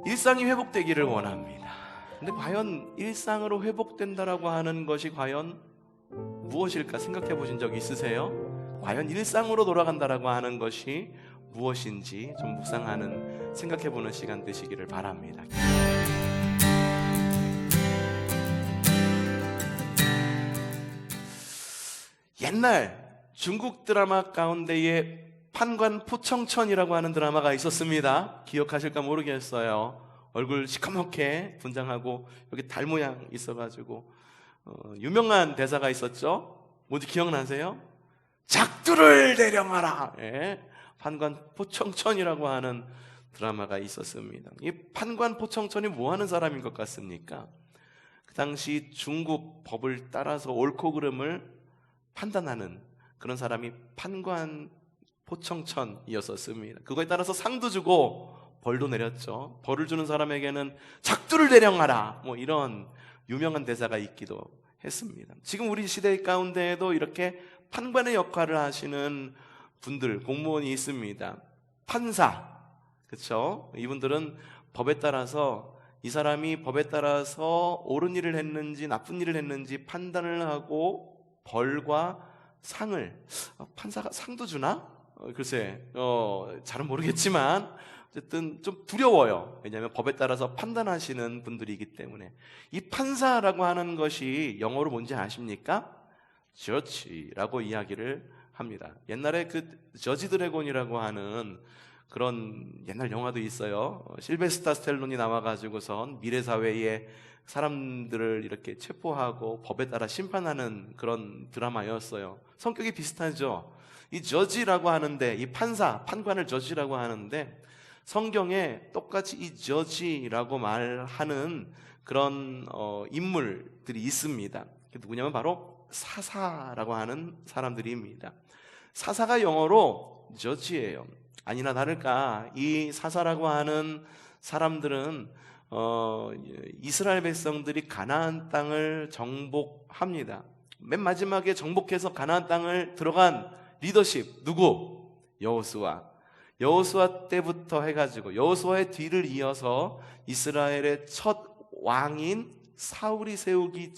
일상이 회복되기를 원합니다. 근데 과연 일상으로 회복된다라고 하는 것이 과연 무엇일까 생각해 보신 적 있으세요? 과연 일상으로 돌아간다라고 하는 것이 무엇인지 좀 묵상하는, 생각해 보는 시간 되시기를 바랍니다. 옛날 중국 드라마 가운데에 판관 포청천이라고 하는 드라마가 있었습니다. 기억하실까 모르겠어요. 얼굴 시커멓게 분장하고 여기 달 모양 있어가지고 유명한 대사가 있었죠. 뭔지 기억나세요? 작두를 대령하라. 예, 판관 포청천이라고 하는 드라마가 있었습니다. 이 판관 포청천이 뭐 하는 사람인 것 같습니까? 그 당시 중국 법을 따라서 옳고 그름을 판단하는 그런 사람이 판관 포청천이었었습니다. 그거에 따라서 상도 주고 벌도 내렸죠. 벌을 주는 사람에게는 작두를 대령하라, 뭐 이런 유명한 대사가 있기도 했습니다. 지금 우리 시대 가운데에도 이렇게 판관의 역할을 하시는 분들, 공무원이 있습니다. 판사, 그렇죠? 이분들은 법에 따라서 이 사람이 법에 따라서 옳은 일을 했는지 나쁜 일을 했는지 판단을 하고 벌과 상을, 판사가 상도 주나? 글쎄, 잘은 모르겠지만 어쨌든 좀 두려워요. 왜냐하면 법에 따라서 판단하시는 분들이기 때문에. 이 판사라고 하는 것이 영어로 뭔지 아십니까? 저지라고 이야기를 합니다. 옛날에 그 저지 드래곤이라고 하는 그런 옛날 영화도 있어요. 실베스타 스텔론이 나와가지고선 미래사회의 사람들을 이렇게 체포하고 법에 따라 심판하는 그런 드라마였어요. 성격이 비슷하죠. 이 저지라고 하는데, 이 판사, 판관을 저지라고 하는데 성경에 똑같이 이 저지라고 말하는 그런 인물들이 있습니다. 그게 누구냐면 바로 사사라고 하는 사람들입니다. 사사가 영어로 저지예요. 아니나 다를까 이 사사라고 하는 사람들은 이스라엘 백성들이 가나안 땅을 정복합니다. 맨 마지막에 정복해서 가나안 땅을 들어간 리더십 누구? 여호수아. 여호수아 때부터 해가지고 여호수아의 뒤를 이어서 이스라엘의 첫 왕인 사울이 세워지기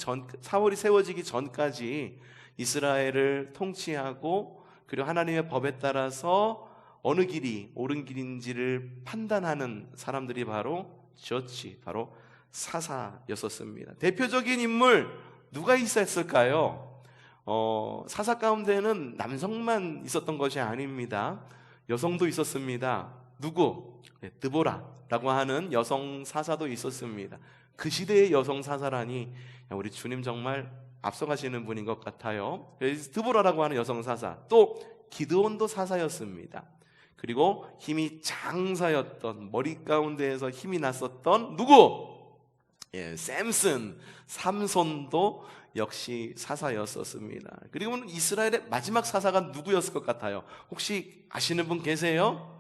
전까지 이스라엘을 통치하고, 그리고 하나님의 법에 따라서 어느 길이 옳은 길인지를 판단하는 사람들이 바로 저지, 바로 사사였었습니다. 대표적인 인물 누가 있었을까요? 사사 가운데는 남성만 있었던 것이 아닙니다. 여성도 있었습니다. 누구? 드보라라고 하는 여성 사사도 있었습니다. 그 시대의 여성 사사라니 우리 주님 정말 앞서가시는 분인 것 같아요. 드보라라고 하는 여성 사사, 또 기드온도 사사였습니다. 그리고 힘이 장사였던, 머리 가운데에서 힘이 났었던 누구? 샘슨, 삼손도 역시 사사였었습니다. 그리고 이스라엘의 마지막 사사가 누구였을 것 같아요? 혹시 아시는 분 계세요?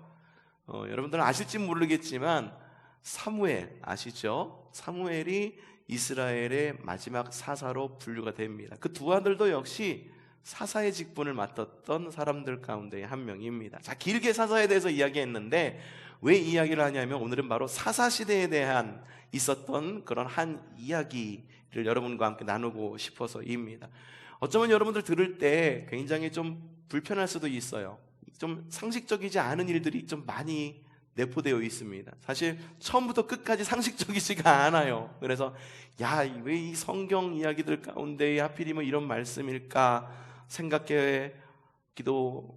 여러분들은 아실지 모르겠지만 사무엘 아시죠? 사무엘이 이스라엘의 마지막 사사로 분류가 됩니다. 그 두 아들도 역시 사사의 직분을 맡았던 사람들 가운데 한 명입니다. 자, 길게 사사에 대해서 이야기했는데 왜 이야기를 하냐면 오늘은 바로 사사시대에 대한 있었던 그런 한 이야기를 여러분과 함께 나누고 싶어서입니다. 어쩌면 여러분들 들을 때 굉장히 좀 불편할 수도 있어요. 좀 상식적이지 않은 일들이 좀 많이 내포되어 있습니다. 사실 처음부터 끝까지 상식적이지가 않아요. 그래서 왜 이 성경 이야기들 가운데 하필이면 이런 말씀일까 생각하기도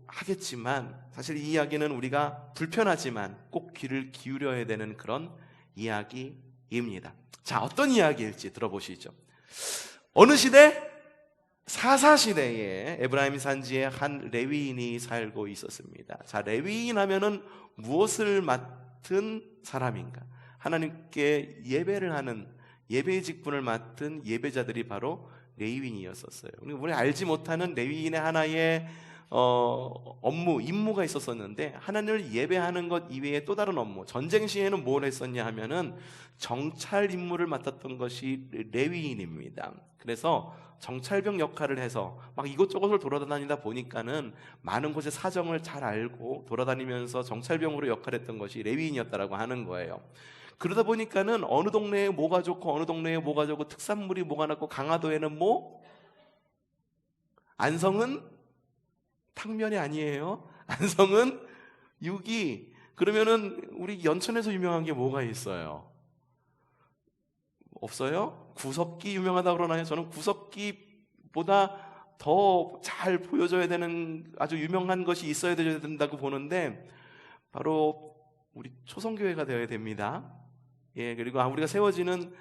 하겠지만, 사실 이 이야기는 우리가 불편하지만 꼭 귀를 기울여야 되는 그런 이야기입니다. 자, 어떤 이야기일지 들어보시죠. 어느 시대? 사사시대에 에브라임 산지에 한 레위인이 살고 있었습니다. 자, 레위인 하면은 무엇을 맡은 사람인가? 하나님께 예배를 하는, 예배의 직분을 맡은 예배자들이 바로 레위인이었었어요. 우리 알지 못하는 레위인의 하나의 업무, 임무가 있었었는데, 하나님을 예배하는 것 이외에 또 다른 업무, 전쟁 시에는 뭘 했었냐 하면은 정찰 임무를 맡았던 것이 레위인입니다. 그래서 정찰병 역할을 해서 막 이곳저곳을 돌아다니다 보니까는 많은 곳의 사정을 잘 알고 돌아다니면서 정찰병으로 역할했던 것이 레위인이었다라고 하는 거예요. 그러다 보니까는 어느 동네에 뭐가 좋고 어느 동네에 뭐가 좋고 특산물이 뭐가 났고 강화도에는 뭐 안성은 탕면이 아니에요. 안성은 육이. 그러면은 우리 연천에서 유명한 게 뭐가 있어요? 없어요? 구석기 유명하다고 그러나요? 저는 구석기보다 더 잘 보여줘야 되는 아주 유명한 것이 있어야 된다고 보는데 바로 우리 초성교회가 되어야 됩니다. 예, 그리고 우리가 세워지는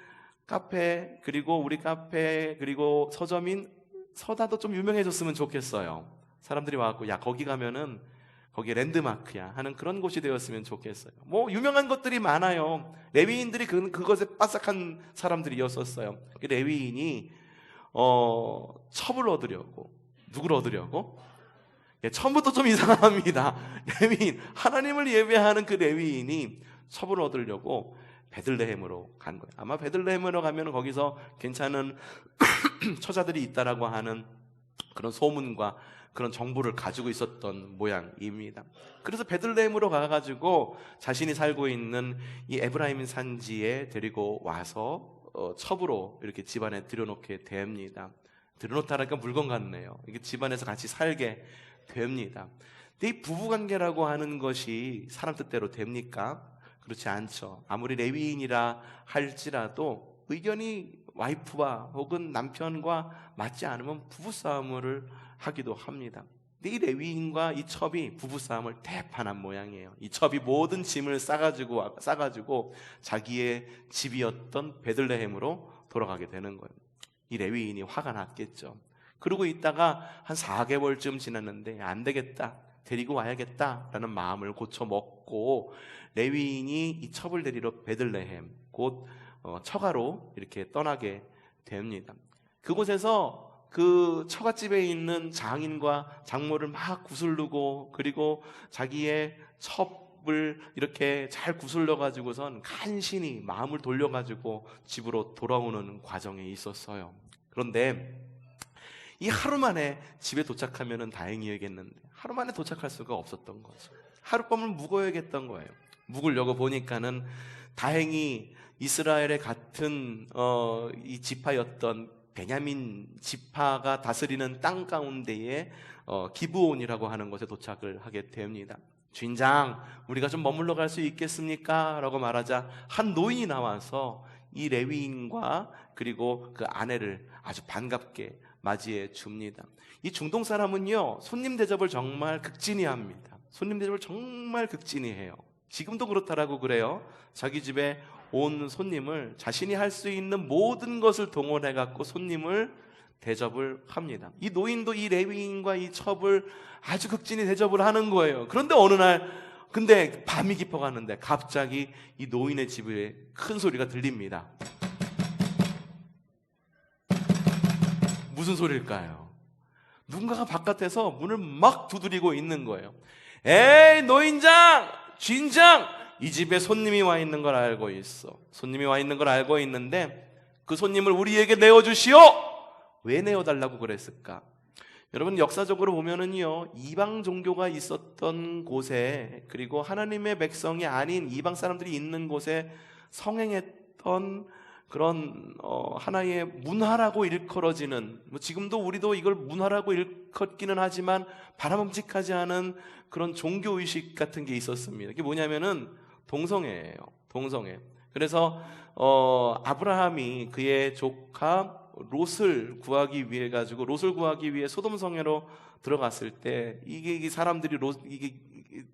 카페, 그리고 우리 카페, 그리고 서점인 서다도 좀 유명해졌으면 좋겠어요. 사람들이 와갖고 야 거기 가면은 거기 랜드마크야 하는 그런 곳이 되었으면 좋겠어요. 뭐 유명한 것들이 많아요. 레위인들이 그것에 빠삭한 사람들이었었어요. 레위인이 첩을 얻으려고, 누구를 얻으려고? 예, 처음부터 좀 이상합니다. 레위인, 하나님을 예배하는 그 레위인이 첩을 얻으려고 베들레헴으로 간 거예요. 아마 베들레헴으로 가면 거기서 괜찮은 처자들이 있다라고 하는 그런 소문과 그런 정보를 가지고 있었던 모양입니다. 그래서 베들레헴으로 가가지고 자신이 살고 있는 이 에브라임 산지에 데리고 와서 첩으로 이렇게 집안에 들여놓게 됩니다. 들여놓다니까 물건 같네요. 이게 집안에서 같이 살게 됩니다. 근데 이 부부관계라고 하는 것이 사람 뜻대로 됩니까? 그렇지 않죠. 아무리 레위인이라 할지라도 의견이 와이프와 혹은 남편과 맞지 않으면 부부싸움을 하기도 합니다. 근데 이 레위인과 이 첩이 부부싸움을 대판한 모양이에요. 이 첩이 모든 짐을 싸가지고 자기의 집이었던 베들레헴으로 돌아가게 되는 거예요. 이 레위인이 화가 났겠죠. 그러고 있다가 한 4개월쯤 지났는데 안 되겠다, 데리고 와야겠다라는 마음을 고쳐먹고 레위인이 이 첩을 데리러 베들레헴 곧 처가로 이렇게 떠나게 됩니다. 그곳에서 그 처갓집에 있는 장인과 장모를 막 구슬르고 그리고 자기의 첩을 이렇게 잘 구슬러 가지고선 간신히 마음을 돌려 가지고 집으로 돌아오는 과정에 있었어요. 그런데 이 하루 만에 집에 도착하면은 다행이겠는데 하루 만에 도착할 수가 없었던 거죠. 하룻밤을 묵어야겠던 거예요. 묵으려고 보니까는 다행히 이스라엘의 같은 이 지파였던 베냐민 지파가 다스리는 땅 가운데에 기브온이라고 하는 곳에 도착을 하게 됩니다. 주인장, 우리가 좀 머물러 갈 수 있겠습니까? 라고 말하자 한 노인이 나와서 이 레위인과 그리고 그 아내를 아주 반갑게 맞이해 줍니다. 이 중동 사람은요, 손님 대접을 정말 극진히 합니다. 손님 대접을 정말 극진히 해요. 지금도 그렇다라고 그래요. 자기 집에 온 손님을 자신이 할 수 있는 모든 것을 동원해 갖고 손님을 대접을 합니다. 이 노인도 이 레위인과 이 첩을 아주 극진히 대접을 하는 거예요. 그런데 어느 날 근데 밤이 깊어가는데 갑자기 이 노인의 집에 큰 소리가 들립니다. 무슨 소리일까요? 누군가가 바깥에서 문을 막 두드리고 있는 거예요. 에이 노인장! 주인장! 이 집에 손님이 와 있는 걸 알고 있어. 손님이 와 있는 걸 알고 있는데 그 손님을 우리에게 내어주시오! 왜 내어달라고 그랬을까? 여러분 역사적으로 보면은요, 이방 종교가 있었던 곳에 그리고 하나님의 백성이 아닌 이방 사람들이 있는 곳에 성행했던 그런 하나의 문화라고 일컬어지는, 지금도 우리도 이걸 문화라고 일컫기는 하지만 바람직하지 않은 그런 종교의식 같은 게 있었습니다. 이게 뭐냐면은 동성애예요. 동성애. 그래서 아브라함이 그의 조카 롯을 구하기 위해 소돔 성회로 들어갔을 때 이게 사람들이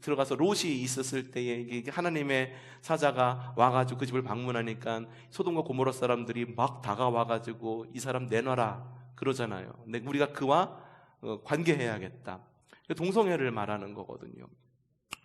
들어가서 롯이 있었을 때에 이게 하나님의 사자가 와가지고 그 집을 방문하니까 소돔과 고모라 사람들이 막 다가와가지고 이 사람 내놔라 그러잖아요. 근데 우리가 그와 관계해야겠다. 동성애를 말하는 거거든요.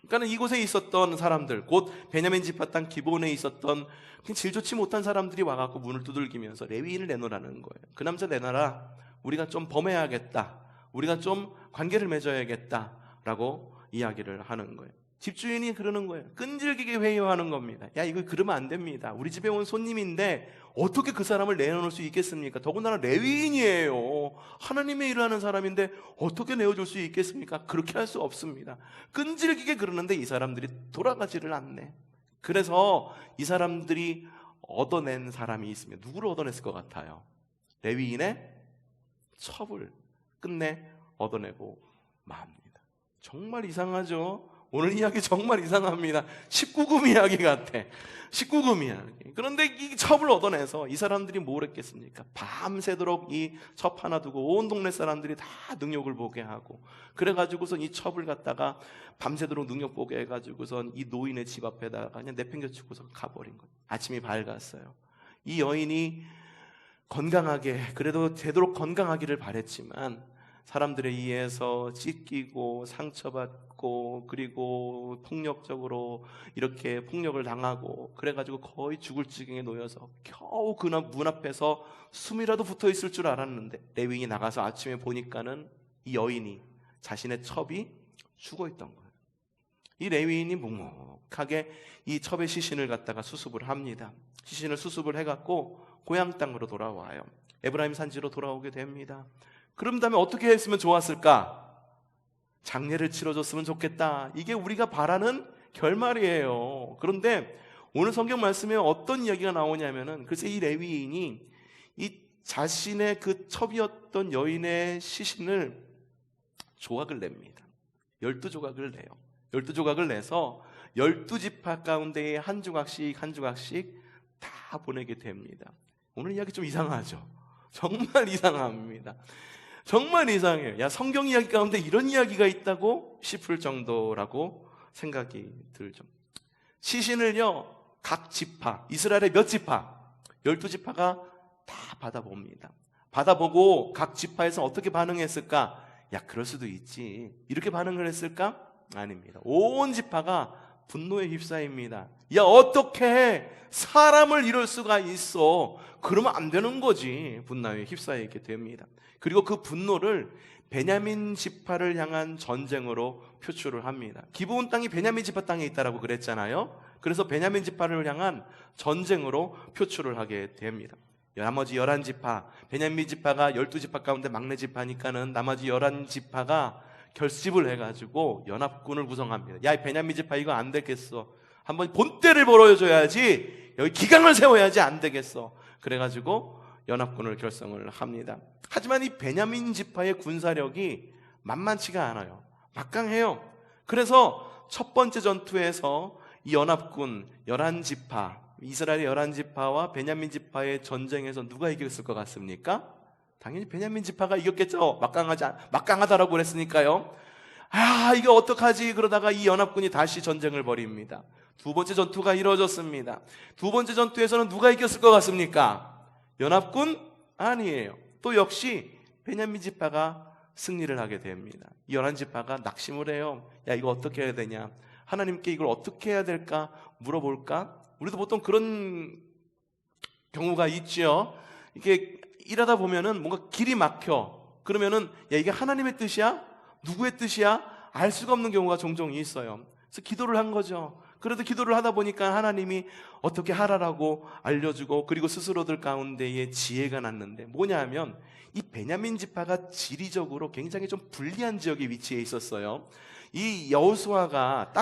그러니까 이곳에 있었던 사람들, 곧 베냐민 지파 땅 기브온에 있었던 질 좋지 못한 사람들이 와갖고 문을 두들기면서 레위인을 내놓으라는 거예요. 그 남자 내놔라. 우리가 좀 범해야겠다. 우리가 좀 관계를 맺어야겠다라고 이야기를 하는 거예요. 집주인이 그러는 거예요. 끈질기게 회유하는 겁니다. 야, 이거 그러면 안 됩니다. 우리 집에 온 손님인데 어떻게 그 사람을 내놓을 수 있겠습니까? 더군다나 레위인이에요. 하나님의 일을 하는 사람인데 어떻게 내어줄 수 있겠습니까? 그렇게 할 수 없습니다. 끈질기게 그러는데 이 사람들이 돌아가지를 않네. 그래서 이 사람들이 얻어낸 사람이 있으면 누구를 얻어냈을 것 같아요? 레위인의 첩을 끝내 얻어내고 맙니다. 정말 이상하죠? 오늘 이야기 정말 이상합니다. 19금 이야기 같아. 19금 이야기. 그런데 이 첩을 얻어내서 이 사람들이 뭘 했겠습니까? 밤새도록 이 첩 하나 두고 온 동네 사람들이 다 능욕을 보게 하고, 그래가지고선 이 첩을 갖다가 밤새도록 능욕 보게 해가지고선 이 노인의 집 앞에다가 그냥 내팽겨치고서 가버린 거예요. 아침이 밝았어요. 이 여인이 건강하게, 그래도 되도록 건강하기를 바랬지만 사람들에 의해서 찢기고 상처받고 그리고 폭력적으로 이렇게 폭력을 당하고 그래가지고 거의 죽을 지경에 놓여서 겨우 그 문 앞에서 숨이라도 붙어 있을 줄 알았는데, 레위인이 나가서 아침에 보니까는 이 여인이 자신의 첩이 죽어 있던 거예요. 이 레위인이 묵묵하게 이 첩의 시신을 갖다가 수습을 합니다. 시신을 수습을 해갖고 고향 땅으로 돌아와요. 에브라임 산지로 돌아오게 됩니다. 그럼 다음에 어떻게 했으면 좋았을까? 장례를 치러줬으면 좋겠다. 이게 우리가 바라는 결말이에요. 그런데 오늘 성경 말씀에 어떤 이야기가 나오냐면은, 글쎄 이 레위인이 이 자신의 그 첩이었던 여인의 시신을 조각을 냅니다. 12조각을 내요. 12조각을 내서 12지파 가운데에 한 조각씩 한 조각씩 다 보내게 됩니다. 오늘 이야기 좀 이상하죠? 정말 이상합니다. 정말 이상해요. 야, 성경 이야기 가운데 이런 이야기가 있다고 싶을 정도라고 생각이 들죠. 시신을요, 각 지파, 이스라엘의 몇 지파? 12지파가 다 받아봅니다. 받아보고 각 지파에서 어떻게 반응했을까? 야, 그럴 수도 있지. 이렇게 반응을 했을까? 아닙니다. 온 지파가 분노에 휩싸입니다. 야, 어떻게 사람을 이럴 수가 있어? 그러면 안 되는 거지. 분노에 휩싸이게 됩니다. 그리고 그 분노를 베냐민 지파를 향한 전쟁으로 표출을 합니다. 기브온 땅이 베냐민 지파 땅에 있다라고 그랬잖아요. 그래서 베냐민 지파를 향한 전쟁으로 표출을 하게 됩니다. 나머지 11지파, 베냐민 지파가 12지파 가운데 막내 지파니까는 나머지 11지파가 결집을 해가지고 연합군을 구성합니다. 야, 베냐민 지파 이거 안 되겠어. 한번 본때를 보여줘야지. 여기 기강을 세워야지. 안 되겠어. 그래가지고 연합군을 결성을 합니다. 하지만 이 베냐민 지파의 군사력이 만만치가 않아요. 막강해요. 그래서 첫 번째 전투에서 이 연합군 11지파, 이스라엘의 11지파와 베냐민 지파의 전쟁에서 누가 이겼을 것 같습니까? 당연히 베냐민 지파가 이겼겠죠. 막강하다라고 그랬으니까요. 아, 이거 어떡하지? 그러다가 이 연합군이 다시 전쟁을 벌입니다. 두 번째 전투가 이루어졌습니다. 두 번째 전투에서는 누가 이겼을 것 같습니까? 연합군? 아니에요. 또 역시 베냐민 지파가 승리를 하게 됩니다. 이 11지파가 낙심을 해요. 야, 이거 어떻게 해야 되냐? 하나님께 이걸 어떻게 해야 될까? 물어볼까? 우리도 보통 그런 경우가 있죠. 이게 일하다 보면은 뭔가 길이 막혀. 그러면은 야, 이게 하나님의 뜻이야? 누구의 뜻이야? 알 수가 없는 경우가 종종 있어요. 그래서 기도를 한 거죠. 그래도 기도를 하다 보니까 하나님이 어떻게 하라라고 알려주고, 그리고 스스로들 가운데에 지혜가 났는데, 뭐냐 하면 이 베냐민 지파가 지리적으로 굉장히 좀 불리한 지역에 위치해 있었어요. 이 여호수아가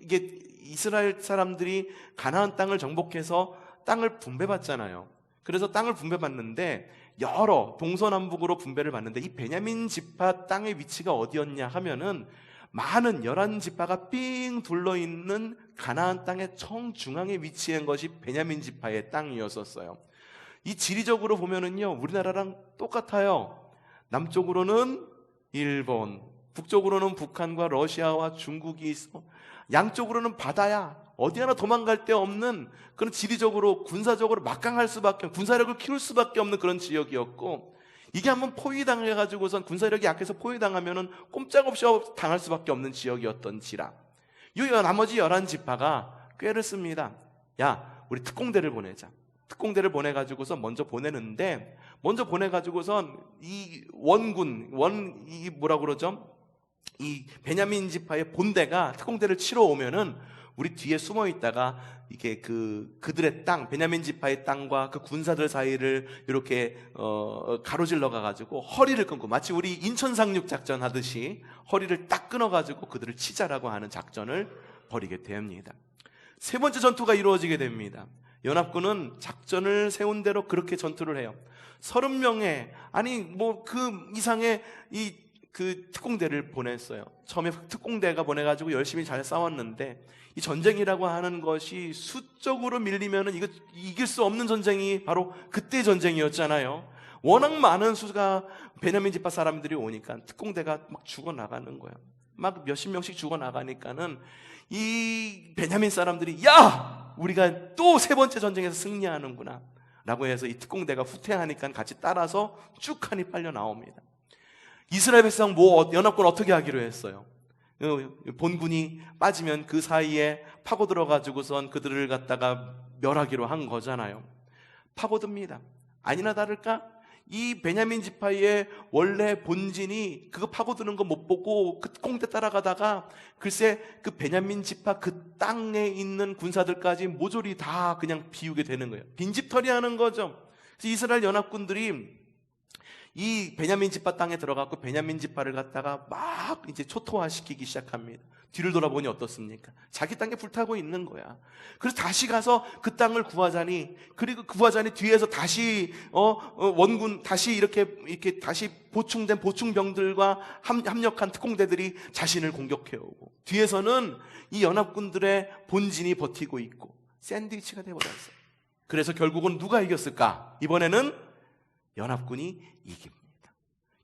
이게 이스라엘 사람들이 가나안 땅을 정복해서 땅을 분배받잖아요. 그래서 땅을 분배받는데 여러 동서남북으로 분배를 받는데, 이 베냐민 지파 땅의 위치가 어디였냐 하면은 많은 11지파가 삥 둘러있는 가나안 땅의 정중앙에 위치한 것이 베냐민 지파의 땅이었었어요. 이 지리적으로 보면은요, 우리나라랑 똑같아요. 남쪽으로는 일본, 북쪽으로는 북한과 러시아와 중국이 있어. 양쪽으로는 바다야. 어디 하나 도망갈 데 없는 그런 지리적으로 군사적으로 막강할 수밖에, 군사력을 키울 수밖에 없는 그런 지역이었고, 이게 한번 포위당해가지고선 군사력이 약해서 포위당하면은 꼼짝없이 당할 수밖에 없는 지역이었던지라, 이 나머지 11지파가 꾀를 씁니다. 야, 우리 특공대를 보내자. 특공대를 보내가지고선 먼저 보내는데, 먼저 보내가지고선 이 이 뭐라 그러죠? 이 베냐민 지파의 본대가 특공대를 치러 오면은 우리 뒤에 숨어 있다가 이게 그들의 땅, 베냐민 지파의 땅과 그 군사들 사이를 이렇게 가로질러 가가지고 허리를 끊고, 마치 우리 인천 상륙 작전 하듯이 허리를 딱 끊어가지고 그들을 치자라고 하는 작전을 벌이게 됩니다. 세 번째 전투가 이루어지게 됩니다. 연합군은 작전을 세운 대로 그렇게 전투를 해요. 30명의 아니 뭐 그 이상의 그 특공대를 보냈어요. 처음에 특공대가 보내가지고 열심히 잘 싸웠는데, 이 전쟁이라고 하는 것이 수적으로 밀리면은 이거 이길 수 없는 전쟁이 바로 그때 전쟁이었잖아요. 워낙 많은 수가 베냐민 지파 사람들이 오니까 특공대가 막 죽어나가는 거예요. 막 몇십 명씩 죽어나가니까는 이 베냐민 사람들이 야! 우리가 또 세 번째 전쟁에서 승리하는구나 라고 해서 이 특공대가 후퇴하니까 같이 따라서 쭉 한이 빨려 나옵니다. 이스라엘 백성 연합군 어떻게 하기로 했어요? 본군이 빠지면 그 사이에 파고들어가지고선 그들을 갖다가 멸하기로 한 거잖아요. 파고듭니다. 아니나 다를까 이 베냐민 지파의 원래 본진이 그거 파고드는 거 못 보고 그 꽁대 따라가다가 글쎄 그 베냐민 지파 그 땅에 있는 군사들까지 모조리 다 그냥 비우게 되는 거예요. 빈집털이 하는 거죠. 그래서 이스라엘 연합군들이 이 베냐민 지파 땅에 들어가고 베냐민 지파를 갖다가 막 이제 초토화시키기 시작합니다. 뒤를 돌아보니 어떻습니까? 자기 땅에 불타고 있는 거야. 그래서 다시 가서 그 땅을 구하자니, 그리고 구하자니 뒤에서 다시 원군 다시 이렇게 다시 보충된 보충병들과 합력한 특공대들이 자신을 공격해오고, 뒤에서는 이 연합군들의 본진이 버티고 있고 샌드위치가 되어버렸어요. 그래서 결국은 누가 이겼을까? 이번에는 연합군이 이깁니다.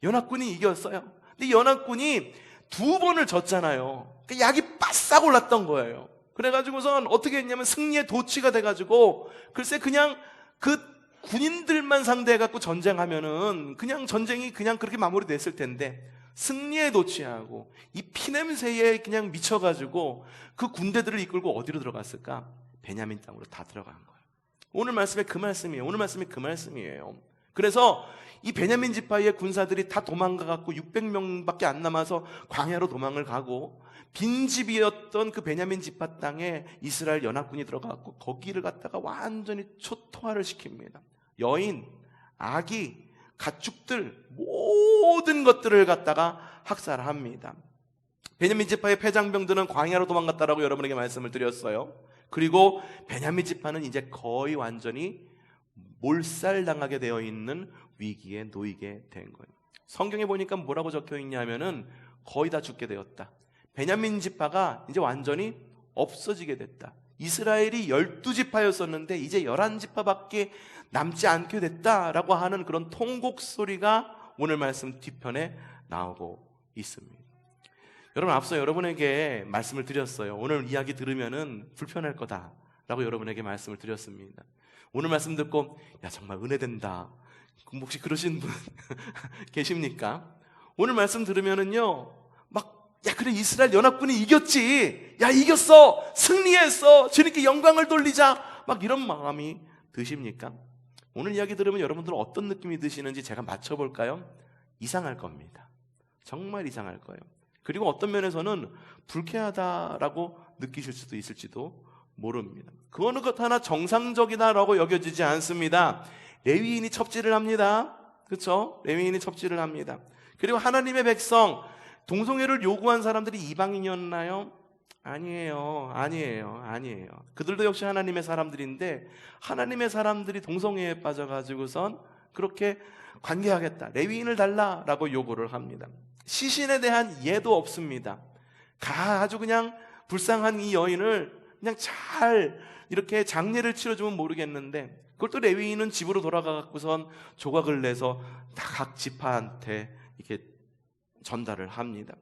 연합군이 이겼어요. 근데 연합군이 2번을 졌잖아요. 약이 바싹 올랐던 거예요. 그래가지고선 어떻게 했냐면 승리의 도취가 돼가지고 글쎄 그냥 그 군인들만 상대해갖고 전쟁하면은 그냥 전쟁이 그냥 그렇게 마무리됐을 텐데, 승리에 도취하고 이 피냄새에 그냥 미쳐가지고 그 군대들을 이끌고 어디로 들어갔을까? 베냐민 땅으로 다 들어간 거예요. 오늘 말씀에 그 말씀이에요. 오늘 말씀이 그 말씀이에요. 그래서 이 베냐민 지파의 군사들이 다 도망가갖고 600명밖에 안 남아서 광야로 도망을 가고, 빈집이었던 그 베냐민 지파 땅에 이스라엘 연합군이 들어가갖고 거기를 갖다가 완전히 초토화를 시킵니다. 여인, 아기, 가축들 모든 것들을 갖다가 학살합니다. 베냐민 지파의 패장병들은 광야로 도망갔다라고 여러분에게 말씀을 드렸어요. 그리고 베냐민 지파는 이제 거의 완전히 몰살당하게 되어 있는 위기에 놓이게 된 거예요. 성경에 보니까 뭐라고 적혀 있냐면은 거의 다 죽게 되었다. 베냐민 지파가 이제 완전히 없어지게 됐다. 이스라엘이 12지파였었는데 이제 11지파밖에 남지 않게 됐다라고 하는 그런 통곡 소리가 오늘 말씀 뒤편에 나오고 있습니다. 여러분, 앞서 여러분에게 말씀을 드렸어요. 오늘 이야기 들으면은 불편할 거다라고 여러분에게 말씀을 드렸습니다. 오늘 말씀 듣고 야 정말 은혜된다, 혹시 그러신 분 계십니까? 오늘 말씀 들으면은요 막 야 그래 이스라엘 연합군이 이겼지, 야 이겼어, 승리했어, 주님께 영광을 돌리자, 막 이런 마음이 드십니까? 오늘 이야기 들으면 여러분들은 어떤 느낌이 드시는지 제가 맞춰볼까요? 이상할 겁니다. 정말 이상할 거예요. 그리고 어떤 면에서는 불쾌하다라고 느끼실 수도 있을지도 모릅니다. 그 어느 것 하나 정상적이다라고 여겨지지 않습니다. 레위인이 첩지를 합니다. 그렇죠? 레위인이 첩지를 합니다. 그리고 하나님의 백성, 동성애를 요구한 사람들이 이방인이었나요? 아니에요. 그들도 역시 하나님의 사람들인데 하나님의 사람들이 동성애에 빠져가지고선 그렇게 관계하겠다, 레위인을 달라라고 요구를 합니다. 시신에 대한 예도 없습니다. 아주 그냥 불쌍한 이 여인을 그냥 잘 이렇게 장례를 치러주면 모르겠는데, 그걸 또 레위인은 집으로 돌아가고선 조각을 내서 다 각 지파한테 이렇게 전달을 합니다.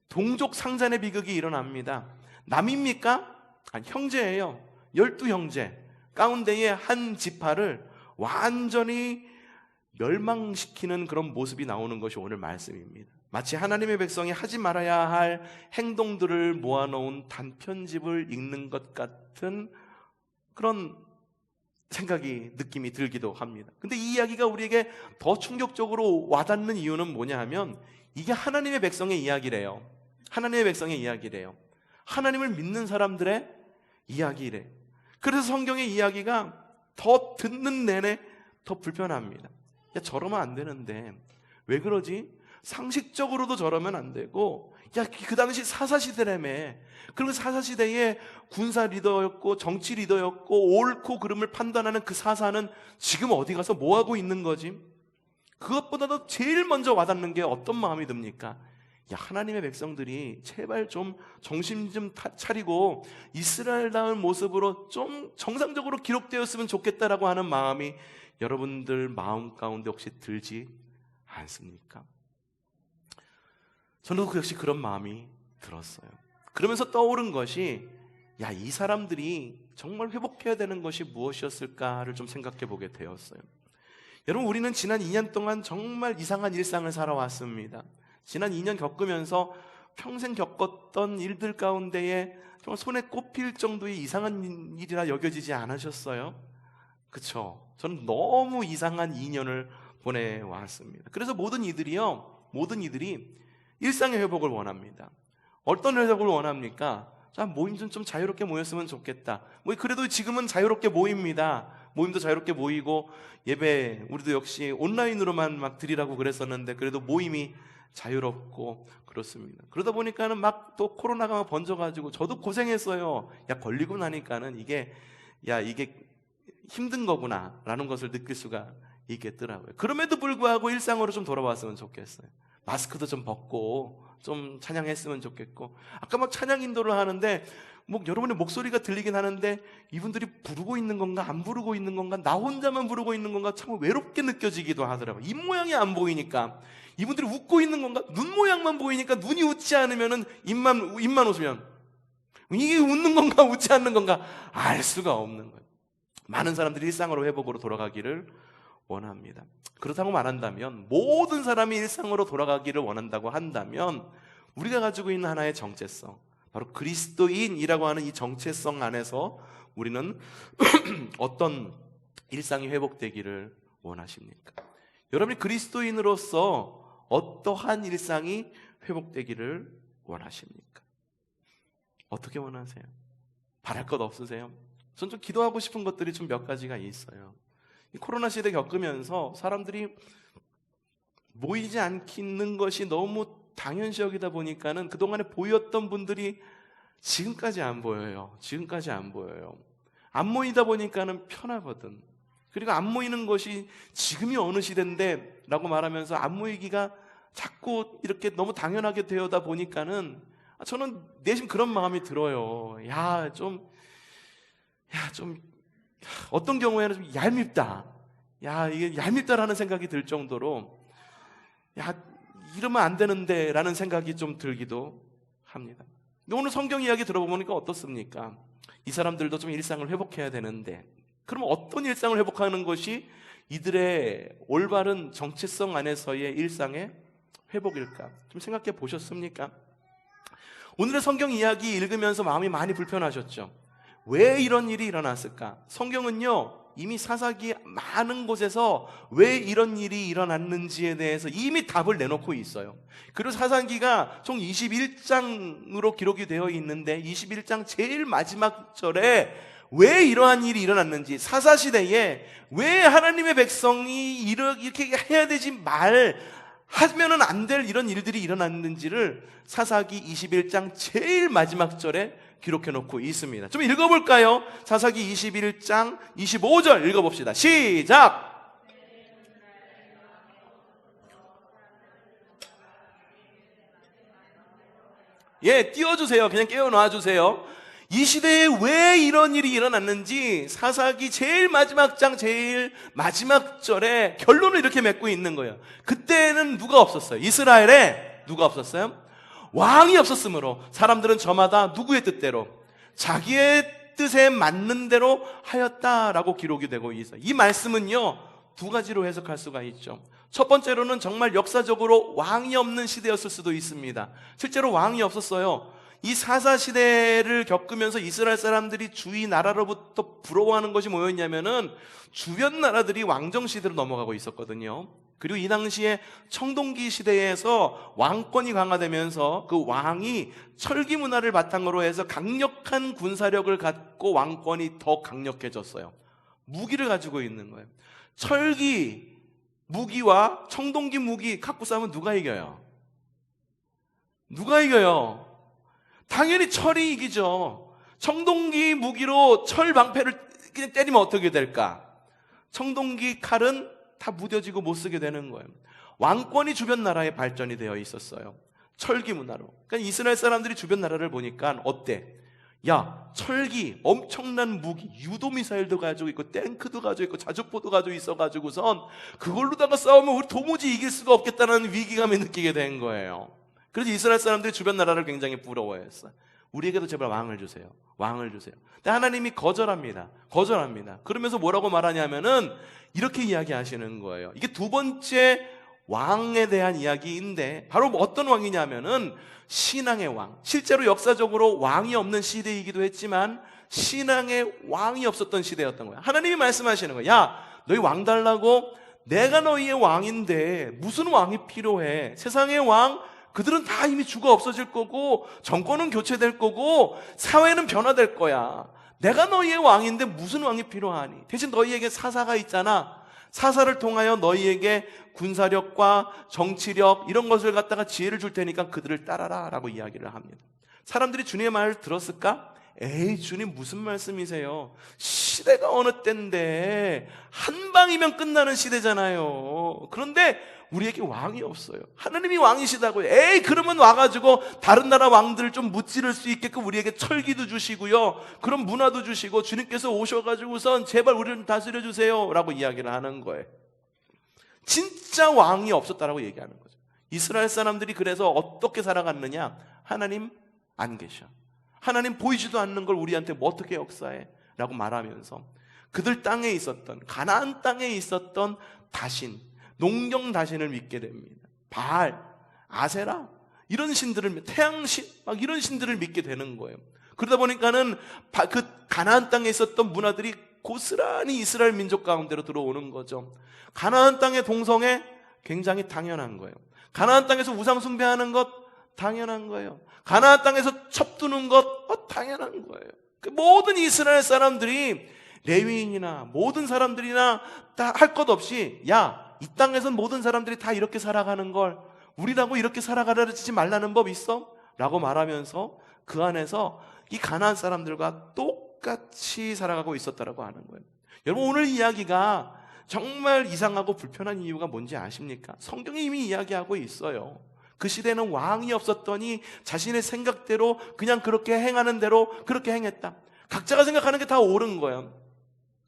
동족 상잔의 비극이 일어납니다. 남입니까? 아니, 형제예요. 12형제 가운데의 한 지파를 완전히 멸망시키는 그런 모습이 나오는 것이 오늘 말씀입니다. 마치 하나님의 백성이 하지 말아야 할 행동들을 모아놓은 단편집을 읽는 것 같은 그런 생각이, 느낌이 들기도 합니다. 근데 이 이야기가 우리에게 더 충격적으로 와닿는 이유는 뭐냐 하면 이게 하나님의 백성의 이야기래요. 하나님의 백성의 이야기래요. 하나님을 믿는 사람들의 이야기래. 그래서 성경의 이야기가 더 듣는 내내 더 불편합니다. 야, 저러면 안 되는데 왜 그러지? 상식적으로도 저러면 안 되고, 야, 그 당시 사사시대라며. 그리고 사사시대의 군사 리더였고 정치 리더였고 옳고 그름을 판단하는 그 사사는 지금 어디 가서 뭐 하고 있는 거지? 그것보다도 제일 먼저 와닿는 게 어떤 마음이 듭니까? 야, 하나님의 백성들이 제발 좀 정신 좀 차리고 이스라엘다운 모습으로 좀 정상적으로 기록되었으면 좋겠다라고 하는 마음이 여러분들 마음 가운데 혹시 들지 않습니까? 저는 그 역시 그런 마음이 들었어요. 그러면서 떠오른 것이, 야, 이 사람들이 정말 회복해야 되는 것이 무엇이었을까를 좀 생각해 보게 되었어요. 여러분, 우리는 지난 2년 동안 정말 이상한 일상을 살아왔습니다. 지난 2년 겪으면서 평생 겪었던 일들 가운데에 정말 손에 꼽힐 정도의 이상한 일이라 여겨지지 않으셨어요? 그쵸? 저는 너무 이상한 2년을 보내왔습니다. 그래서 모든 이들이 일상의 회복을 원합니다. 어떤 회복을 원합니까? 자, 모임 좀 자유롭게 모였으면 좋겠다. 그래도 지금은 자유롭게 모입니다. 모임도 자유롭게 모이고, 예배 우리도 역시 온라인으로만 막 드리라고 그랬었는데 그래도 모임이 자유롭고 그렇습니다. 그러다 보니까는 막 또 코로나가 막 번져가지고 저도 고생했어요. 야, 걸리고 나니까는 이게 힘든 거구나 라는 것을 느낄 수가 있겠더라고요. 그럼에도 불구하고 일상으로 좀 돌아왔으면 좋겠어요. 마스크도 좀 벗고 좀 찬양했으면 좋겠고, 아까 막 찬양 인도를 하는데 여러분의 목소리가 들리긴 하는데 이분들이 부르고 있는 건가 안 부르고 있는 건가, 나 혼자만 부르고 있는 건가 참 외롭게 느껴지기도 하더라고요. 입 모양이 안 보이니까, 이분들이 웃고 있는 건가, 눈 모양만 보이니까, 눈이 웃지 않으면은 입만 웃으면 이게 웃는 건가 웃지 않는 건가 알 수가 없는 거예요. 많은 사람들이 일상으로 회복으로 돌아가기를 원합니다. 그렇다고 말한다면, 모든 사람이 일상으로 돌아가기를 원한다고 한다면, 우리가 가지고 있는 하나의 정체성, 바로 그리스도인이라고 하는 이 정체성 안에서 우리는 어떤 일상이 회복되기를 원하십니까? 여러분이 그리스도인으로서 어떠한 일상이 회복되기를 원하십니까? 어떻게 원하세요? 바랄 것 없으세요? 전 좀 기도하고 싶은 것들이 좀 몇 가지가 있어요. 이 코로나 시대 겪으면서 사람들이 모이지 않는 것이 너무 당연시 여기다 보니까는 그동안에 보였던 분들이 지금까지 안 보여요. 안 모이다 보니까는 편하거든. 그리고 안 모이는 것이 지금이 어느 시대인데 라고 말하면서 안 모이기가 자꾸 이렇게 너무 당연하게 되어다 보니까는 저는 내심 그런 마음이 들어요. 어떤 경우에는 좀 얄밉다. 이게 얄밉다라는 생각이 들 정도로, 이러면 안 되는데 라는 생각이 좀 들기도 합니다. 오늘 성경 이야기 들어보니까 어떻습니까? 이 사람들도 좀 일상을 회복해야 되는데, 그럼 어떤 일상을 회복하는 것이 이들의 올바른 정체성 안에서의 일상의 회복일까? 좀 생각해 보셨습니까? 오늘의 성경 이야기 읽으면서 마음이 많이 불편하셨죠? 왜 이런 일이 일어났을까? 성경은요, 이미 사사기 많은 곳에서 왜 이런 일이 일어났는지에 대해서 이미 답을 내놓고 있어요. 그리고 사사기가 총 21장으로 기록이 되어 있는데 21장 제일 마지막 절에 왜 이러한 일이 일어났는지, 사사시대에 왜 하나님의 백성이 이렇게 해야 되지 하면은 안 될 이런 일들이 일어났는지를 사사기 21장 제일 마지막 절에 기록해 놓고 있습니다. 좀 읽어볼까요? 사사기 21장 25절 읽어봅시다. 시작! 띄워주세요. 그냥 깨워놔주세요. 이 시대에 왜 이런 일이 일어났는지 사사기 제일 마지막 장 제일 마지막 절에 결론을 이렇게 맺고 있는 거예요. 그때는 누가 없었어요? 이스라엘에 누가 없었어요? 왕이 없었으므로 사람들은 저마다 누구의 뜻대로 자기의 뜻에 맞는 대로 하였다라고 기록이 되고 있어요. 이 말씀은요, 두 가지로 해석할 수가 있죠. 첫 번째로는 정말 역사적으로 왕이 없는 시대였을 수도 있습니다. 실제로 왕이 없었어요. 이 사사시대를 겪으면서 이스라엘 사람들이 주위 나라로부터 부러워하는 것이 뭐였냐면은 주변 나라들이 왕정시대로 넘어가고 있었거든요. 그리고 이 당시에 청동기 시대에서 왕권이 강화되면서 그 왕이 철기 문화를 바탕으로 해서 강력한 군사력을 갖고 왕권이 더 강력해졌어요. 무기를 가지고 있는 거예요. 철기, 무기와 청동기 무기 갖고 싸우면 누가 이겨요? 누가 이겨요? 당연히 철이 이기죠. 청동기 무기로 철 방패를 그냥 때리면 어떻게 될까? 청동기 칼은 다 무뎌지고 못 쓰게 되는 거예요. 왕권이 주변 나라에 발전이 되어 있었어요. 철기 문화로. 그러니까 이스라엘 사람들이 주변 나라를 보니까 어때? 야, 철기, 엄청난 무기, 유도 미사일도 가지고 있고 탱크도 가지고 있고 자주포도 가지고 있어가지고선 그걸로다가 싸우면 우리 도무지 이길 수가 없겠다는 위기감을 느끼게 된 거예요. 그래서 이스라엘 사람들이 주변 나라를 굉장히 부러워했어요. 우리에게도 제발 왕을 주세요. 왕을 주세요. 근데 하나님이 거절합니다. 그러면서 뭐라고 말하냐면은 이렇게 이야기하시는 거예요. 이게 두 번째 왕에 대한 이야기인데 바로 어떤 왕이냐면은 신앙의 왕. 실제로 역사적으로 왕이 없는 시대이기도 했지만 신앙의 왕이 없었던 시대였던 거야. 하나님이 말씀하시는 거야. 야, 너희 왕 달라고? 내가 너희의 왕인데 무슨 왕이 필요해? 세상의 왕 그들은 다 이미 죽어 없어질 거고 정권은 교체될 거고 사회는 변화될 거야. 내가 너희의 왕인데 무슨 왕이 필요하니? 대신 너희에게 사사가 있잖아. 사사를 통하여 너희에게 군사력과 정치력 이런 것을 갖다가 지혜를 줄 테니까 그들을 따라라 라고 이야기를 합니다. 사람들이 주님의 말을 들었을까? 에이, 주님 무슨 말씀이세요? 시대가 어느 때인데 한 방이면 끝나는 시대잖아요. 그런데 우리에게 왕이 없어요. 하나님이 왕이시다고요. 에이, 그러면 와가지고 다른 나라 왕들을 좀 무찌를 수 있게끔 우리에게 철기도 주시고요, 그런 문화도 주시고 주님께서 오셔가지고선 제발 우리를 좀 다스려 주세요 라고 이야기를 하는 거예요. 진짜 왕이 없었다라고 얘기하는 거죠. 이스라엘 사람들이 그래서 어떻게 살아갔느냐? 하나님 안 계셔. 하나님 보이지도 않는 걸 우리한테 뭐 어떻게 역사해? 라고 말하면서 그들 땅에 있었던, 가나안 땅에 있었던 다신, 농경 다신을 믿게 됩니다. 바알, 아세라 이런 신들을, 태양신 막 이런 신들을 믿게 되는 거예요. 그러다 보니까는 그 가나안 땅에 있었던 문화들이 고스란히 이스라엘 민족 가운데로 들어오는 거죠. 가나안 땅의 동성애 굉장히 당연한 거예요. 가나안 땅에서 우상 숭배하는 것 당연한 거예요. 가나안 땅에서 첩두는 것 당연한 거예요. 모든 이스라엘 사람들이 레위인이나 모든 사람들이나 다 할 것 없이 야, 이 땅에선 모든 사람들이 다 이렇게 살아가는 걸 우리라고 이렇게 살아가려지 말라는 법 있어? 라고 말하면서 그 안에서 이 가나안 사람들과 똑같이 살아가고 있었다라고 하는 거예요. 여러분, 오늘 이야기가 정말 이상하고 불편한 이유가 뭔지 아십니까? 성경이 이미 이야기하고 있어요. 그 시대는 왕이 없었더니 자신의 생각대로 그냥 그렇게 행하는 대로 그렇게 행했다. 각자가 생각하는 게 다 옳은 거예요.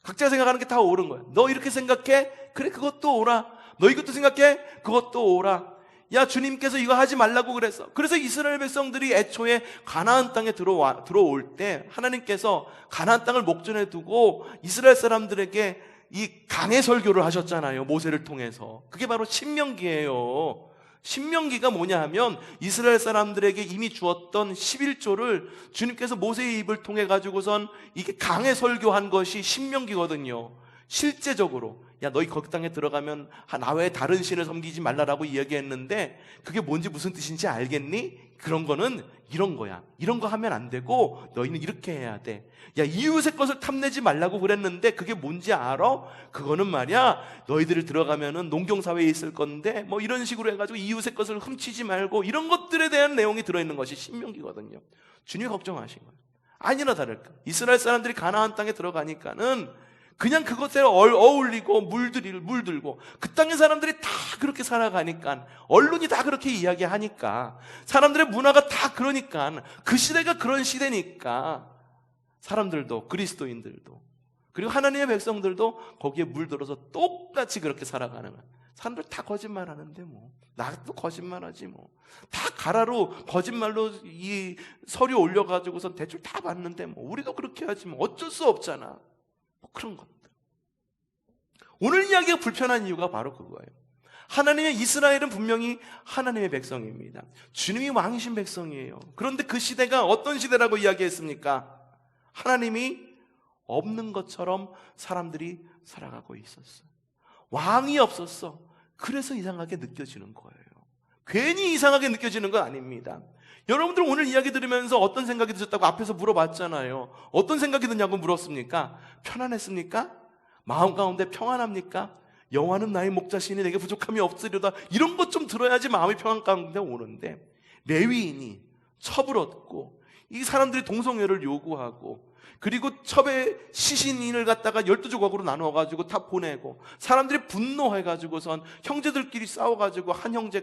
각자가 생각하는 게 다 옳은 거예요. 너 이렇게 생각해? 그래, 그것도 옳아. 너 이것도 생각해? 그것도 옳아. 야, 주님께서 이거 하지 말라고 그랬어. 그래서 이스라엘 백성들이 애초에 가나안 땅에 들어올 때 하나님께서 가나안 땅을 목전에 두고 이스라엘 사람들에게 이 강해 설교를 하셨잖아요. 모세를 통해서. 그게 바로 신명기예요. 신명기가 뭐냐 하면 이스라엘 사람들에게 이미 주었던 11조를 주님께서 모세의 입을 통해 가지고선 이게 강해 설교한 것이 신명기거든요. 실제적으로 야, 너희 거기 땅에 들어가면 나 외에 다른 신을 섬기지 말라라고 이야기했는데 그게 뭔지 무슨 뜻인지 알겠니? 그런 거는 이런 거야. 이런 거 하면 안 되고 너희는 이렇게 해야 돼. 야, 이웃의 것을 탐내지 말라고 그랬는데 그게 뭔지 알아? 그거는 말이야, 너희들이 들어가면은 농경사회에 있을 건데 뭐 이런 식으로 해가지고 이웃의 것을 훔치지 말고, 이런 것들에 대한 내용이 들어있는 것이 신명기거든요. 주님이 걱정하신 거예요. 아니나 다를까 이스라엘 사람들이 가나안 땅에 들어가니까는 그냥 그것에 어울리고 물들고 그 땅의 사람들이 다 그렇게 살아가니까, 언론이 다 그렇게 이야기하니까, 사람들의 문화가 다 그러니까, 그 시대가 그런 시대니까 사람들도, 그리스도인들도, 그리고 하나님의 백성들도 거기에 물들어서 똑같이 그렇게 살아가는 거야. 사람들 다 거짓말하는데 뭐 나도 거짓말하지 뭐, 다 가라로 거짓말로 이 서류 올려가지고선 대출 다 받는데 뭐 우리도 그렇게 하지 뭐, 어쩔 수 없잖아. 그런 것들. 오늘 이야기가 불편한 이유가 바로 그거예요. 하나님의 이스라엘은 분명히 하나님의 백성입니다. 주님이 왕이신 백성이에요. 그런데 그 시대가 어떤 시대라고 이야기했습니까? 하나님이 없는 것처럼 사람들이 살아가고 있었어요. 왕이 없었어. 그래서 이상하게 느껴지는 거예요. 괜히 이상하게 느껴지는 건 아닙니다. 여러분들 오늘 이야기 들으면서 어떤 생각이 드셨다고 앞에서 물어봤잖아요. 어떤 생각이 드냐고 물었습니까? 편안했습니까? 마음 가운데 평안합니까? 여호와는 나의 목자시니 내게 부족함이 없으리로다. 이런 것 좀 들어야지 마음이 평안 가운데 오는데, 레위인이 첩을 얻고 이 사람들이 동성애를 요구하고, 그리고 첩의 시신인을 갖다가 12조각으로 나누어가지고 다 보내고, 사람들이 분노해가지고선 형제들끼리 싸워가지고 한 형제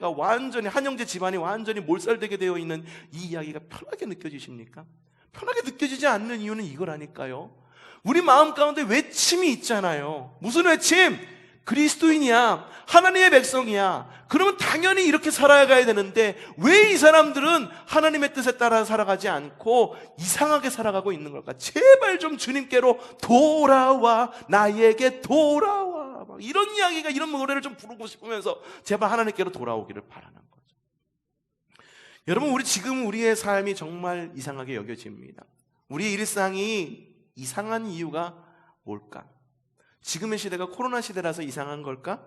집안이 완전히 몰살되게 되어 있는 이 이야기가 편하게 느껴지십니까? 편하게 느껴지지 않는 이유는 이거라니까요. 우리 마음 가운데 외침이 있잖아요. 무슨 외침? 그리스도인이야, 하나님의 백성이야. 그러면 당연히 이렇게 살아가야 되는데 왜 이 사람들은 하나님의 뜻에 따라 살아가지 않고 이상하게 살아가고 있는 걸까? 제발 좀 주님께로 돌아와, 나에게 돌아와, 막 이런 이야기가, 이런 노래를 좀 부르고 싶으면서 제발 하나님께로 돌아오기를 바라는 거죠. 여러분, 우리의 삶이 정말 이상하게 여겨집니다. 우리의 일상이 이상한 이유가 뭘까? 지금의 시대가 코로나 시대라서 이상한 걸까?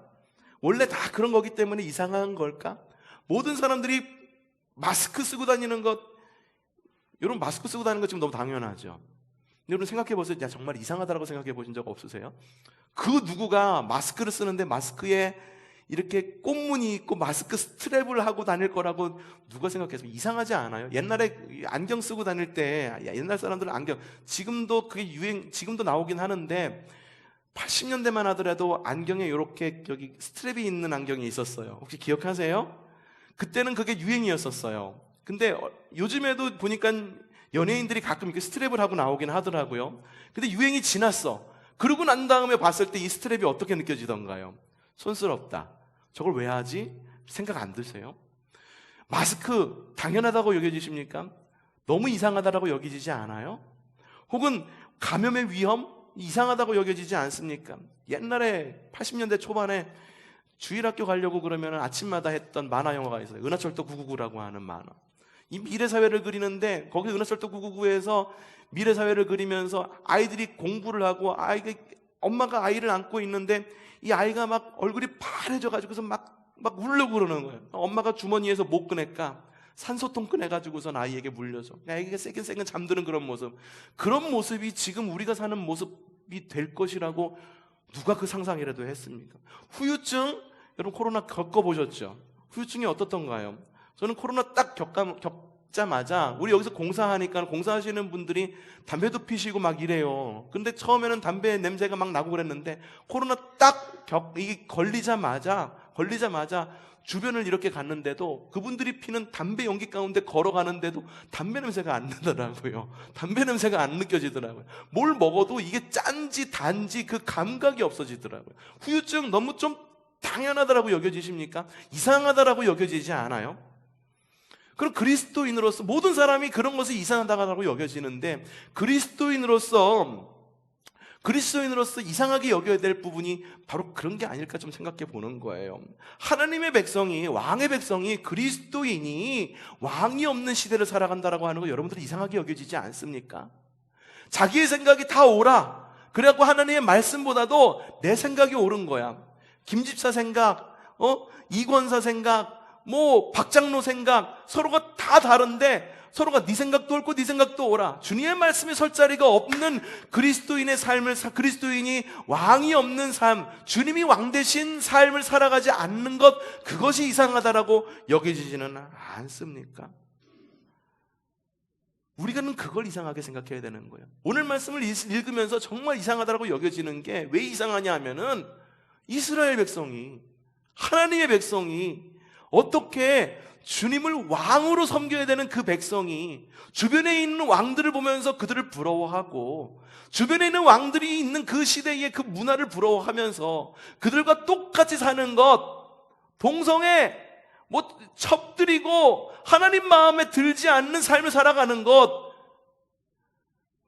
원래 다 그런 거기 때문에 이상한 걸까? 모든 사람들이 마스크 쓰고 다니는 것, 여러분 마스크 쓰고 다니는 것 지금 너무 당연하죠. 여러분 생각해 보세요. 야, 정말 이상하다라고 생각해 보신 적 없으세요? 그 누구가 마스크를 쓰는데 마스크에 이렇게 꽃무늬 있고 마스크 스트랩을 하고 다닐 거라고 누가 생각했어요? 이상하지 않아요? 옛날에 안경 쓰고 다닐 때, 옛날 사람들은 안경, 지금도 그게 지금도 나오긴 하는데 80년대만 하더라도 안경에 이렇게 여기 스트랩이 있는 안경이 있었어요. 혹시 기억하세요? 그때는 그게 유행이었었어요. 근데 요즘에도 보니까 연예인들이 가끔 이렇게 스트랩을 하고 나오긴 하더라고요. 근데 유행이 지났어. 그러고 난 다음에 봤을 때 이 스트랩이 어떻게 느껴지던가요? 촌스럽다. 저걸 왜 하지? 생각 안 드세요? 마스크 당연하다고 여겨지십니까? 너무 이상하다라고 여겨지지 않아요? 혹은 감염의 위험? 이상하다고 여겨지지 않습니까? 옛날에 80년대 초반에 주일학교 가려고 그러면 아침마다 했던 만화 영화가 있어요. 은하철도 999라고 하는 만화. 이 미래사회를 그리는데 거기 은하철도 999에서 미래사회를 그리면서 아이들이 공부를 하고 엄마가 아이를 안고 있는데 이 아이가 막 얼굴이 파래져가지고서 막 울려고 그러는 거예요. 엄마가 주머니에서 못 꺼낼까 산소통 꺼내가지고선 아이에게 물려줘. 아이가 세근세근 잠드는 그런 모습이 지금 우리가 사는 모습이 될 것이라고 누가 그 상상이라도 했습니까? 후유증, 여러분 코로나 겪어보셨죠? 후유증이 어떻던가요? 저는 코로나 딱 겪자마자, 우리 여기서 공사하니까 공사하시는 분들이 담배도 피시고 막 이래요. 근데 처음에는 담배 냄새가 막 나고 그랬는데 코로나 딱 이게 걸리자마자 주변을 이렇게 갔는데도 그분들이 피는 담배 연기 가운데 걸어가는데도 담배 냄새가 안 나더라고요. 담배 냄새가 안 느껴지더라고요. 뭘 먹어도 이게 짠지 단지 그 감각이 없어지더라고요. 후유증 너무 좀 당연하다라고 여겨지십니까? 이상하다라고 여겨지지 않아요? 그럼 그리스도인으로서 모든 사람이 그런 것이 이상하다고 여겨지는데 그리스도인으로서 이상하게 여겨야 될 부분이 바로 그런 게 아닐까 좀 생각해 보는 거예요. 하나님의 백성이, 왕의 백성이, 그리스도인이 왕이 없는 시대를 살아간다라고 하는 거 여러분들 이상하게 여겨지지 않습니까? 자기의 생각이 다 옳아. 그래갖고 하나님의 말씀보다도 내 생각이 옳은 거야. 김집사 생각, 이권사 생각, 박장로 생각, 서로가 다 다른데 서로가 네 생각도 옳고 네 생각도 옳아. 주님의 말씀이 설 자리가 없는 그리스도인의 삶을, 그리스도인이 왕이 없는 삶, 주님이 왕 되신 삶을 살아가지 않는 것, 그것이 이상하다라고 여겨지지는 않습니까? 우리가는 그걸 이상하게 생각해야 되는 거예요. 오늘 말씀을 읽으면서 정말 이상하다라고 여겨지는 게 왜 이상하냐 하면은 이스라엘 백성이, 하나님의 백성이 어떻게 주님을 왕으로 섬겨야 되는 그 백성이 주변에 있는 왕들을 보면서 그들을 부러워하고 주변에 있는 왕들이 있는 그 시대의 그 문화를 부러워하면서 그들과 똑같이 사는 것, 동성애, 첩들이고 하나님 마음에 들지 않는 삶을 살아가는 것,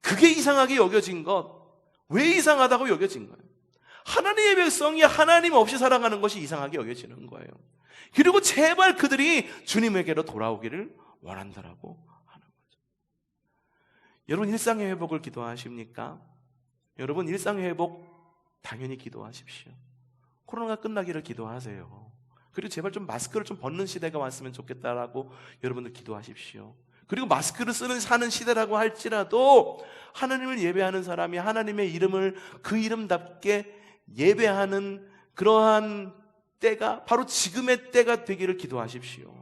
그게 이상하게 여겨진 것. 왜 이상하다고 여겨진 거예요? 하나님의 백성이 하나님 없이 살아가는 것이 이상하게 여겨지는 거예요. 그리고 제발 그들이 주님에게로 돌아오기를 원한다라고 하는 거죠. 여러분 일상의 회복을 기도하십니까? 여러분 일상의 회복 당연히 기도하십시오. 코로나가 끝나기를 기도하세요. 그리고 제발 좀 마스크를 좀 벗는 시대가 왔으면 좋겠다라고 여러분들 기도하십시오. 그리고 마스크를 사는 시대라고 할지라도 하나님을 예배하는 사람이 하나님의 이름을 그 이름답게 예배하는 그러한 때가 바로 지금의 때가 되기를 기도하십시오.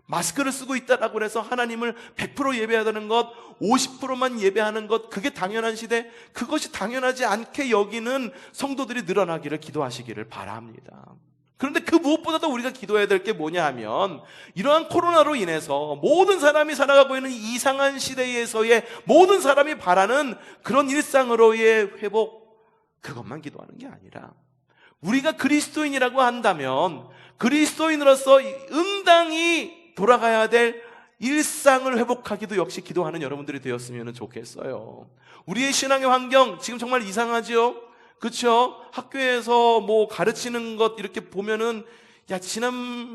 마스크를 쓰고 있다라고 해서 하나님을 100% 예배하는 것, 50%만 예배하는 것, 그게 당연한 시대, 그것이 당연하지 않게 여기는 성도들이 늘어나기를 기도하시기를 바랍니다. 그런데 그 무엇보다도 우리가 기도해야 될 게 뭐냐 하면, 이러한 코로나로 인해서 모든 사람이 살아가고 있는 이상한 시대에서의 모든 사람이 바라는 그런 일상으로의 회복, 그것만 기도하는 게 아니라 우리가 그리스도인이라고 한다면 그리스도인으로서 응당히 돌아가야 될 일상을 회복하기도 역시 기도하는 여러분들이 되었으면 좋겠어요. 우리의 신앙의 환경 지금 정말 이상하지요? 그렇죠? 학교에서 뭐 가르치는 것 이렇게 보면은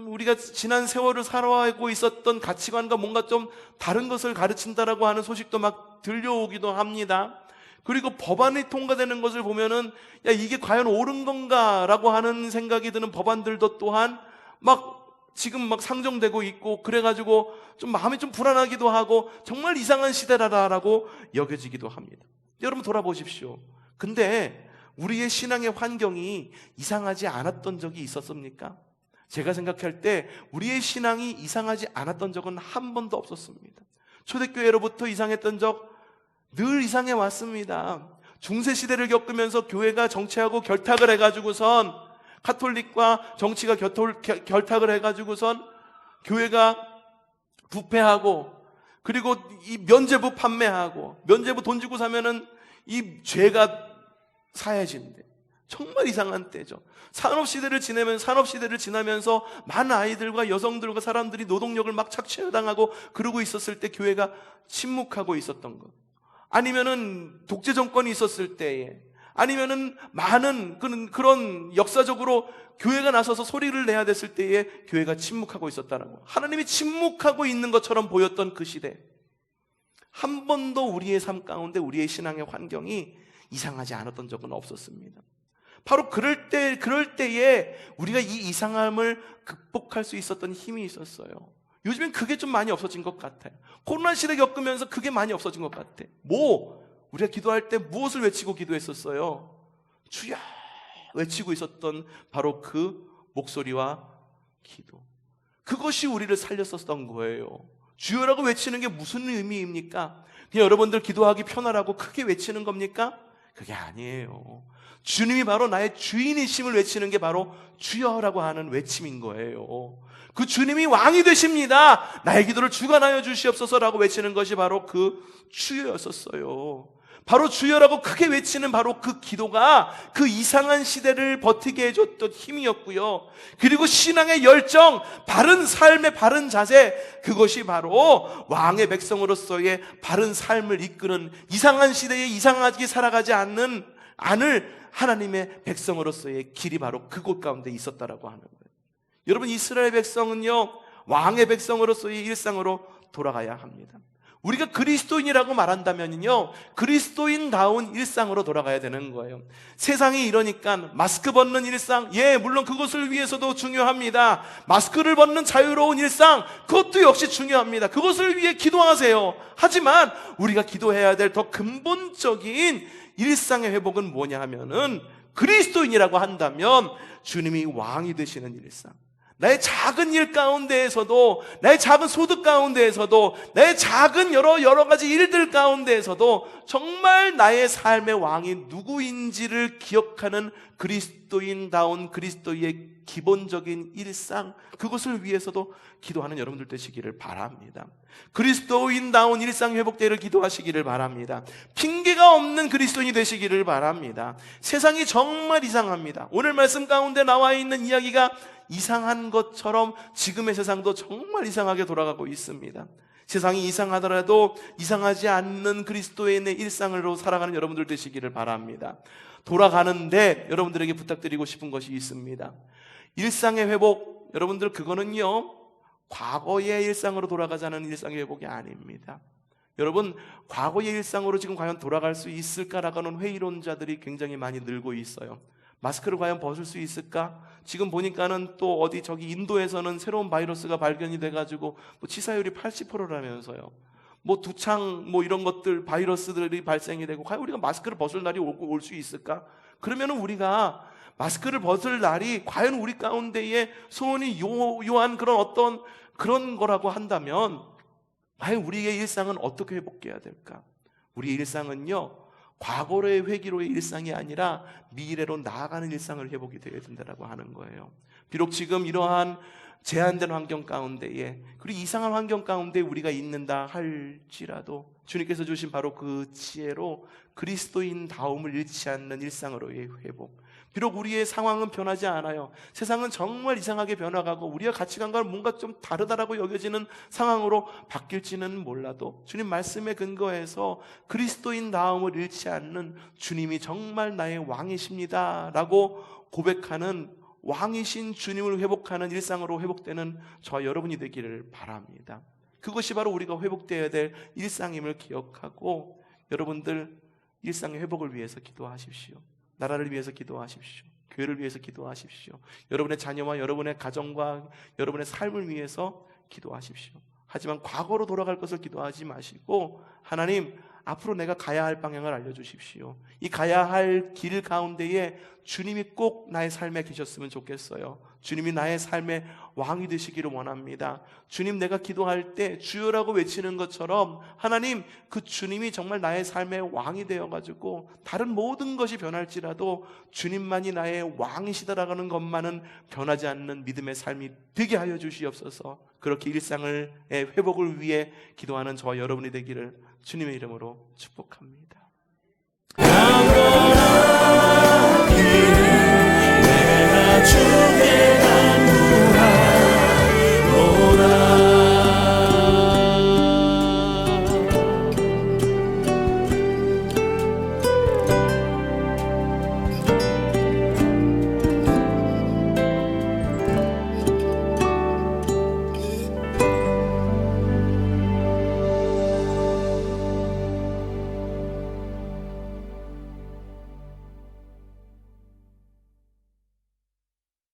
우리가 지난 세월을 살아가고 있었던 가치관과 뭔가 좀 다른 것을 가르친다라고 하는 소식도 막 들려오기도 합니다. 그리고 법안이 통과되는 것을 보면은 이게 과연 옳은 건가라고 하는 생각이 드는 법안들도 또한 지금 상정되고 있고, 그래가지고 좀 마음이 좀 불안하기도 하고 정말 이상한 시대라고 여겨지기도 합니다. 여러분 돌아보십시오. 근데 우리의 신앙의 환경이 이상하지 않았던 적이 있었습니까? 제가 생각할 때 우리의 신앙이 이상하지 않았던 적은 한 번도 없었습니다. 초대교회로부터 이상했던 적 늘 이상해 왔습니다. 중세시대를 겪으면서 교회가 정치하고 결탁을 해가지고선, 가톨릭과 정치가 결탁을 해가지고선 교회가 부패하고, 그리고 이 면죄부 판매하고, 면죄부 돈 주고 사면은 이 죄가 사해진대. 정말 이상한 때죠. 산업시대를 지나면서 많은 아이들과 여성들과 사람들이 노동력을 막 착취당하고 그러고 있었을 때 교회가 침묵하고 있었던 것, 아니면은 독재 정권이 있었을 때에, 아니면은 많은 그런 역사적으로 교회가 나서서 소리를 내야 됐을 때에 교회가 침묵하고 있었다는 거, 하나님이 침묵하고 있는 것처럼 보였던 그 시대, 한 번도 우리의 삶 가운데 우리의 신앙의 환경이 이상하지 않았던 적은 없었습니다. 바로 그럴 때에 우리가 이 이상함을 극복할 수 있었던 힘이 있었어요. 요즘엔 그게 좀 많이 없어진 것 같아요. 코로나 시대 겪으면서 그게 많이 없어진 것 같아. 우리가 기도할 때 무엇을 외치고 기도했었어요? 주여 외치고 있었던 바로 그 목소리와 기도, 그것이 우리를 살렸었던 거예요. 주여라고 외치는 게 무슨 의미입니까? 그냥 여러분들 기도하기 편하라고 크게 외치는 겁니까? 그게 아니에요. 주님이 바로 나의 주인이심을 외치는 게 바로 주여라고 하는 외침인 거예요. 그 주님이 왕이 되십니다. 나의 기도를 주관하여 주시옵소서라고 외치는 것이 바로 그 주여였었어요. 바로 주여라고 크게 외치는 바로 그 기도가 그 이상한 시대를 버티게 해줬던 힘이었고요. 그리고 신앙의 열정, 바른 삶의 바른 자세, 그것이 바로 왕의 백성으로서의 바른 삶을 이끄는, 이상한 시대에 이상하게 살아가지 않을 하나님의 백성으로서의 길이 바로 그곳 가운데 있었다라고 하는 거예요. 여러분, 이스라엘 백성은요, 왕의 백성으로서의 일상으로 돌아가야 합니다. 우리가 그리스도인이라고 말한다면요, 그리스도인다운 일상으로 돌아가야 되는 거예요. 세상이 이러니까 마스크 벗는 일상, 물론 그것을 위해서도 중요합니다. 마스크를 벗는 자유로운 일상, 그것도 역시 중요합니다. 그것을 위해 기도하세요. 하지만 우리가 기도해야 될 더 근본적인 일상의 회복은 뭐냐 하면은, 그리스도인이라고 한다면 주님이 왕이 되시는 일상, 나의 작은 일 가운데에서도, 나의 작은 소득 가운데에서도, 나의 작은 여러 가지 일들 가운데에서도 정말 나의 삶의 왕이 누구인지를 기억하는 그리스도인다운 그리스도의 기본적인 일상, 그것을 위해서도 기도하는 여러분들 되시기를 바랍니다. 그리스도인다운 일상 회복되기를 기도하시기를 바랍니다. 핑계가 없는 그리스도인이 되시기를 바랍니다. 세상이 정말 이상합니다. 오늘 말씀 가운데 나와 있는 이야기가 이상한 것처럼 지금의 세상도 정말 이상하게 돌아가고 있습니다. 세상이 이상하더라도 이상하지 않는 그리스도인의 일상으로 살아가는 여러분들 되시기를 바랍니다. 돌아가는데 여러분들에게 부탁드리고 싶은 것이 있습니다. 일상의 회복, 여러분들 그거는요, 과거의 일상으로 돌아가자는 일상의 회복이 아닙니다. 여러분, 과거의 일상으로 지금 과연 돌아갈 수 있을까라고 하는 회의론자들이 굉장히 많이 늘고 있어요. 마스크를 과연 벗을 수 있을까? 지금 보니까는 또 저기 인도에서는 새로운 바이러스가 발견이 돼가지고 치사율이 80%라면서요. 두창 이런 것들, 바이러스들이 발생이 되고, 과연 우리가 마스크를 벗을 날이 올 수 있을까? 그러면은 우리가 마스크를 벗을 날이 과연 우리 가운데에 소원이 요한 그런 어떤 그런 거라고 한다면 과연 우리의 일상은 어떻게 회복해야 될까? 우리의 일상은요, 과거로의 회기로의 일상이 아니라 미래로 나아가는 일상을 회복이 되어야 된다고 하는 거예요. 비록 지금 이러한 제한된 환경 가운데에, 그리고 이상한 환경 가운데 우리가 있는다 할지라도 주님께서 주신 바로 그 지혜로 그리스도인 다움을 잃지 않는 일상으로의 회복. 비록 우리의 상황은 변하지 않아요. 세상은 정말 이상하게 변화가고 우리가 가치관과는 뭔가 좀 다르다라고 여겨지는 상황으로 바뀔지는 몰라도 주님 말씀에 근거해서 그리스도인 다움을 잃지 않는 주님이 정말 나의 왕이십니다 라고 고백하는, 왕이신 주님을 회복하는 일상으로 회복되는 저와 여러분이 되기를 바랍니다. 그것이 바로 우리가 회복되어야 될 일상임을 기억하고, 여러분들 일상의 회복을 위해서 기도하십시오. 나라를 위해서 기도하십시오. 교회를 위해서 기도하십시오. 여러분의 자녀와 여러분의 가정과 여러분의 삶을 위해서 기도하십시오. 하지만 과거로 돌아갈 것을 기도하지 마시고, 하나님, 앞으로 내가 가야 할 방향을 알려주십시오. 이 가야 할 길 가운데에 주님이 꼭 나의 삶에 계셨으면 좋겠어요. 주님이 나의 삶의 왕이 되시기를 원합니다. 주님, 내가 기도할 때 주여라고 외치는 것처럼 하나님, 그 주님이 정말 나의 삶의 왕이 되어가지고 다른 모든 것이 변할지라도 주님만이 나의 왕이시다라는 것만은 변하지 않는 믿음의 삶이 되게 하여 주시옵소서. 그렇게 일상의 회복을 위해 기도하는 저와 여러분이 되기를 주님의 이름으로 축복합니다. 영원하길